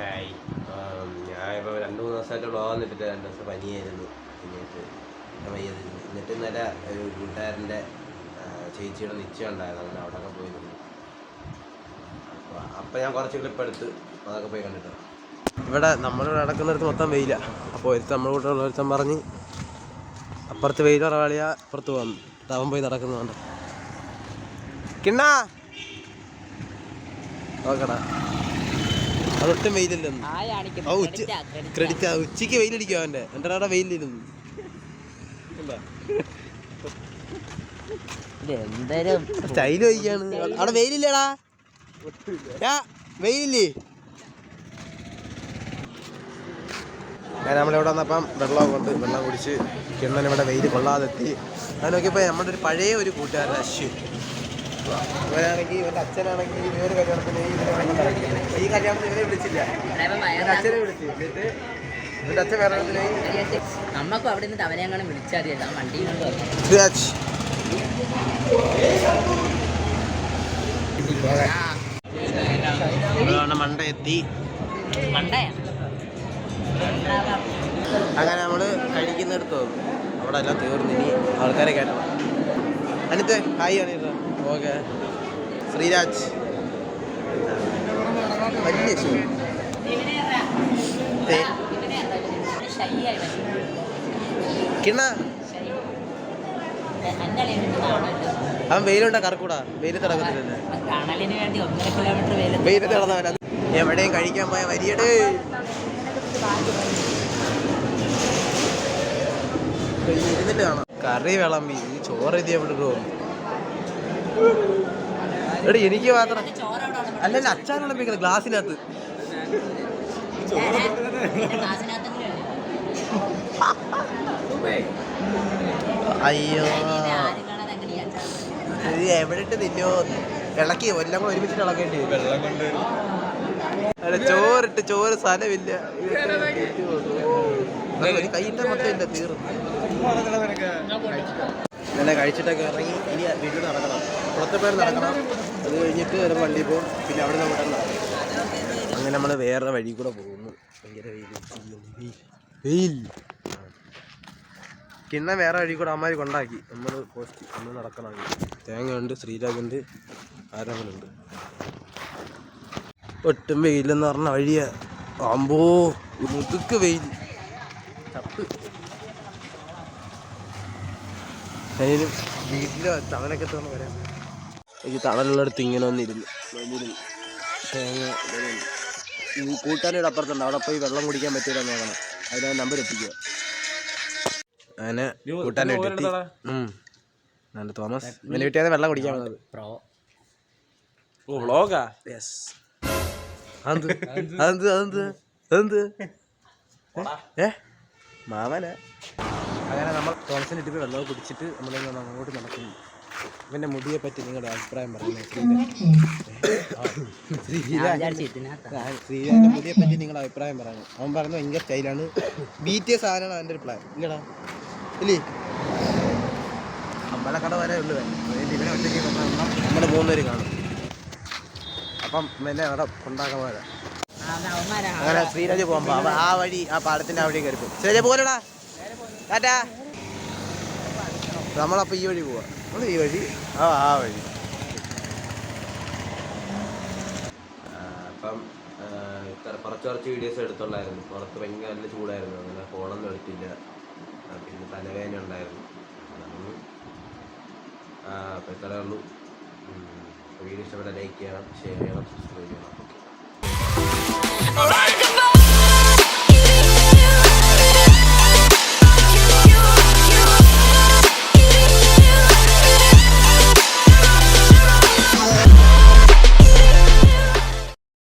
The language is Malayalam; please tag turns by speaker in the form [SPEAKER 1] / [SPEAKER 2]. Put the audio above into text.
[SPEAKER 1] ഹായ്. ഞാനിപ്പോൾ 2-3 ദിവസമായിട്ട് വ്ളോഗ് വന്നിട്ടില്ല. 2 ദിവസം പനിയായിരുന്നു. എന്നിട്ട് വയ്യാതിരുന്നു. എന്നിട്ട് ഇന്നലെ ഒരു കൂട്ടുകാരൻ്റെ ചേച്ചിയുടെ നിശ്ചയം ഉണ്ടായിരുന്നു. അങ്ങനെ അവിടെയൊക്കെ പോയിരുന്നു. അപ്പോൾ ഞാൻ കുറച്ച് ക്ലിപ്പ് എടുത്ത് അതൊക്കെ പോയി കണ്ടിട്ട്. ഇവിടെ നമ്മളിവിടെ നടക്കുന്നിടത്ത് മൊത്തം വെയിലാണ്. അപ്പോൾ നമ്മൾ കൂടെ ഒരുത്തൻ പറഞ്ഞ് അപ്പുറത്ത് വെയിൽ കുറവാളിയ അപ്പുറത്ത് വന്നു. അവൻ പോയി നടക്കുന്നുണ്ട്. കിണ്ണാ നോക്കടാ, അതൊട്ടും വെയിലില്ലെന്ന്. ക്രെഡിറ്റ് ഉച്ചയ്ക്ക് വെയിലടിക്കും അവൻ്റെ. എൻ്റെ അവിടെ വെയിലിരുന്നു. സ്റ്റൈല് വയ്ക്കാണ്. അവിടെ വെയിലില്ലേടാ, വെയിലില്ലേ? ഞാൻ നമ്മളിവിടെ വന്നപ്പം വെള്ളമൊക്കെ കൊണ്ട് വെള്ളം കുടിച്ച് കിണ്ണൻ ഇവിടെ വെയിൽ കൊള്ളാതെത്തി. അത് നോക്കിയപ്പോൾ നമ്മുടെ ഒരു പഴയ ഒരു കൂട്ടുകാരൻ അശ്വിൻ, ഇവനാണെങ്കിൽ ഇവൻ്റെ അച്ഛനാണെങ്കിൽ വേറെ കല്യാണത്തിന് ഈ കല്യാണത്തിന് ഇവരെ വിളിച്ചില്ല, അച്ഛനെ വിളിച്ചു. എന്നിട്ട് ഇവൻ്റെ അച്ഛൻ വേറെ
[SPEAKER 2] നമ്മക്കും അവിടെ നിന്ന് അവനെ അങ്ങനെ വിളിച്ചാൽ വണ്ടി
[SPEAKER 1] മണ്ട എത്തി.
[SPEAKER 2] മണ്ടയാ
[SPEAKER 1] അങ്ങനെ നമ്മൾ കഴിക്കുന്നിടത്ത് തോന്നും. അവിടെ എല്ലാം തീർന്നു. ഇനി ആൾക്കാരെ കേട്ടണം. അനിത്തെ ഹായ് ആണ്. ഓക്കെ. ശ്രീരാജ് വലിയ കിണ്ണ അവൻ വെയിലുണ്ടാ കറക്കൂടാ. വെയിലത്ത് നടക്കത്തില്ല. വെയിലത്ത് നടന്നവൻ എവിടെയും കഴിക്കാൻ പോയ വരിയടേ. ഇരുന്നിട്ട് കാണാം. കറി വിളമ്പി ഈ ചോറ് എഴുതി എവിടെ ഇടുമോ? എടി എനിക്ക് മാത്രം അല്ലല്ല, അച്ചാർ വിളമ്പിക്കുന്നത് ഗ്ലാസ്സിനകത്ത്. അയ്യോ, എവിടെ ഇട്ട് തിന്നോ? ഇളക്കി എല്ലാം കൂടെ ഒരുമിച്ചിട്ട് ഇളക്കേണ്ടി വരും. വെള്ളം കൊണ്ട് അല്ല, ചോറിട്ട് ചോറ് സ്ഥലമില്ല. ഒരു കൈയിട്ട മൊത്തം ഇല്ല, തീർന്നു. ഇന്നലെ കഴിച്ചിട്ടൊക്കെ ഇറങ്ങി ഇനി വീട്ടിൽ നടക്കണം. പുറത്തെ പേര് നടക്കണം. അത് കഴിഞ്ഞിട്ട് ഒരു പള്ളിയിൽ പോകും. പിന്നെ അവിടെ നിന്ന് വിടണം. അങ്ങനെ നമ്മൾ വേറെ വഴി കൂടെ പോകുന്നു. ഭയങ്കര വെയിൽ. കിണ്ണ വേറെ വഴി കൂടെ അമ്മമാർ കൊണ്ടാക്കി. നമ്മൾ പോസ്റ്റ് നമ്മൾ നടക്കണം. തേങ്ങയുണ്ട്, ശ്രീരാജുണ്ട്, ആരോമലുണ്ട്. ഒട്ടും വെയിലെന്ന് പറഞ്ഞ വഴിയാ. അമ്പോ മുതുക്ക് വെയിൽ. ചപ്പ്. അതിനും വീട്ടിലോ തണലൊക്കെ തോന്നുന്നു വരാം. എനിക്ക് തണലുള്ളടത്ത് ഇങ്ങനെ വന്നിരുന്നു. തേങ്ങ ഈ കൂട്ടാനയുടെ അപ്പുറത്തുണ്ട്. അവിടെ പോയി വെള്ളം കുടിക്കാൻ പറ്റില്ല നോക്കണം. അതിനാ നമ്പർ എത്തിക്കുക. അങ്ങനെ കൂട്ടാൻ വീട്ടിൽ തോമസ് ഇവൻ്റെ വീട്ടിൽ വെള്ളം കുടിക്കാൻ വന്നത്. മാമനാ. അങ്ങനെ നമ്മൾ തോമസിന് ഇട്ടിട്ട് വെള്ളം കുടിച്ചിട്ട് നമ്മളിങ്ങനെ അങ്ങോട്ട് നടക്കുന്നു. ഇവൻ്റെ മുടിയെ പറ്റി നിങ്ങളുടെ അഭിപ്രായം പറയുന്നത്. ശ്രീരാജിൻ്റെ മുടിയെ പറ്റി നിങ്ങളുടെ അഭിപ്രായം പറയുന്നത്. അവൻ പറയുന്നത് ഭയങ്കര സ്റ്റൈലാണ്. BTS സാധനമാണ് അവൻ്റെ ഒരു പ്ലാൻ. ഇല്ലടാ ഇല്ലേ? അമ്പലക്കട വരെ ഉള്ളു. ഇവനെ ഒറ്റയ്ക്ക് നമ്മൾ 3 പേര് കാണും. അപ്പം എന്നെ അവിടെ കൊണ്ടാക്കാൻ പോരാ. അങ്ങനെ ശ്രീരാജ് പോകുമ്പോ ആ വഴി, ആ പാടത്തിന്റെ അവിടെ കയറി പോകും. ശ്രീരാജ് പോലെടാ ടാറ്റാ. നമ്മളപ്പോൾ ഈ വഴി പോവാ. നമ്മൾ ഈ വഴി ആ വഴി. അപ്പം കുറച്ച് വീഡിയോസ് എടുത്തുള്ളായിരുന്നു. പുറത്ത് ഭയങ്കര നല്ല ചൂടായിരുന്നു. അങ്ങനെ ഫോണൊന്നും എടുത്തില്ല. പിന്നെ തലവേദന ഉണ്ടായിരുന്നു. അപ്പോൾ ഇത്രയേ ഉള്ളൂ. വീഡിയോ ഇഷ്ടപ്പെട്ട ലൈക്ക് ചെയ്യണം, ഷെയർ ചെയ്യണം, സബ്സ്ക്രൈബ് ചെയ്യണം.